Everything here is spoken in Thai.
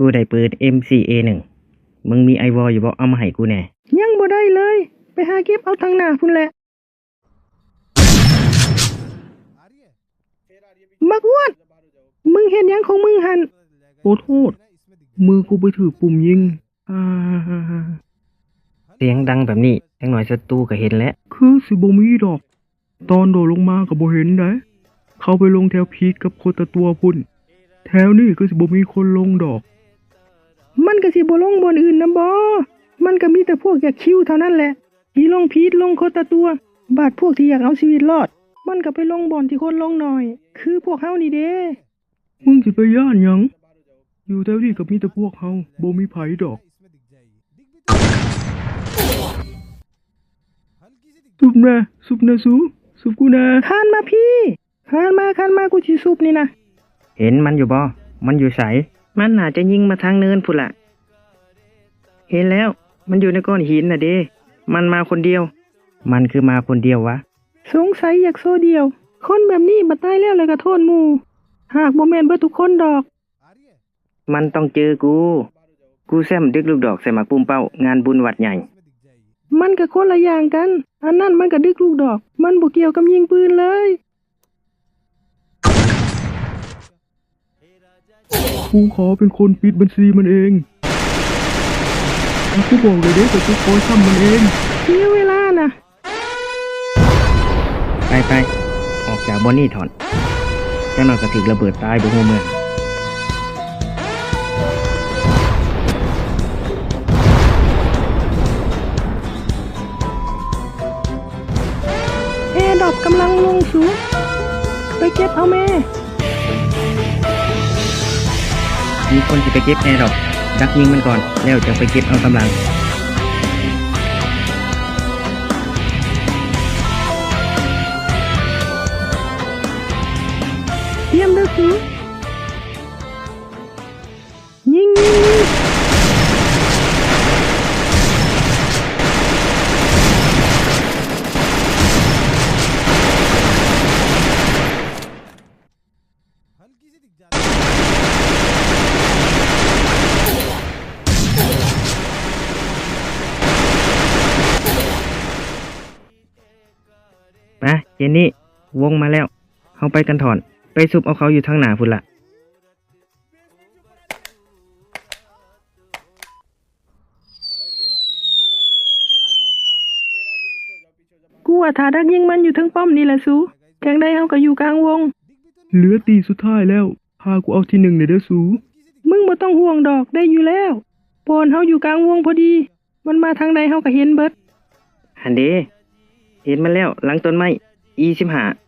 กูได้ปืน M4A1 มึงมีไอวอลอยู่บ่เอามาให้กูแหน่ยังบ่ได้เลยไปหาเก็บเอาทางหน้าพุ่นแหละมักอ้วนมึงเห็นยังของมึงหันโอ้โทษมือกูไปถือปุ่มยิงเสียงดังแบบนี้จังหน่อยศัตรูก็เห็นแล้วคือสิบ่มีดอกตอนโดดลงมาก็บ่เห็นได้เข้าไปลงแถวพีกกับโคตรตัวพุ่นแถวนี้ก็สิบ่มีคนลงดอกมันก็สิบ่ลงบนอื่นนะบ่มันก็มีแต่พวกอยากคิวเท่านั้นแหละที่ลงพีทลงโคตรตัวบาดพวกที่อยากเอาชีวิตรอดมันก็ไปลงบ่อนที่คนลงหน่อยคือพวกเฮานี่เด้มึงสิไปย่านหยังอยู่แถวนี้ก็มีแต่พวกเฮาบ่มีไผดอกซุบนะซุบกูนะคานมาพี่คานมากูสิซุบนี่นะเห็นมันอยู่บ่มันอยู่ไสมันน่าจะยิงมาทางเนินพุ่นล่ะเห็นแล้วมันอยู่ในก้อนหินน่ะเด้มันมาคนเดียวมันคือมาคนเดียววะสงสัยอยากโซเดียวคนแบบนี้มาตายแล้วก็โทษหมู่หากบ่แม่นเบิดทุกคนดอกมันต้องเจอกูแซมดึกลูกดอกใส่หมากปุ่มเป้างานบุญวัดใหญ่มันก็คนละอย่างกันอันนั้นมันก็ดึกลูกดอกมันบ่เกี่ยวกับยิงปืนเลยกูขอเป็นคนปิดบัญชีมันเองกูบอกเลยเด้แต่กูขอทำมันเองเสียเวลานะไปออกจากบอนนี่ถอนแค่หน่อยก็ถึงระเบิดตายบนหัวเมืองดอกกำลังลงสูงไปเก็บเอาแม่มีคนจะไปเก็บแอร์ดอกดักยิงมันก่อนแล้วจะไปเก็บเอากำลังเตรียมด้วยสูยิงมาเจนนี่วงมาแล้วเขาไปกันถอนไปซุบเอาเขาอยู่ทางหน้าพุ่นละกูว่าถ้าดักยิงมันอยู่ทั้งป้อมนี่แหละสูจังได้เฮาก็อยู่กลางวงเหลือตีสุดท้ายแล้วพากูเอาที่1เด้อสูมึงบ่ต้องห่วงดอกได้อยู่แล้วปอนเฮาอยู่กลางวงพอดีมันมาทางใดเฮาก็เห็นเบิดหันเด้เห็นมันแล้วหลังต้นไม้25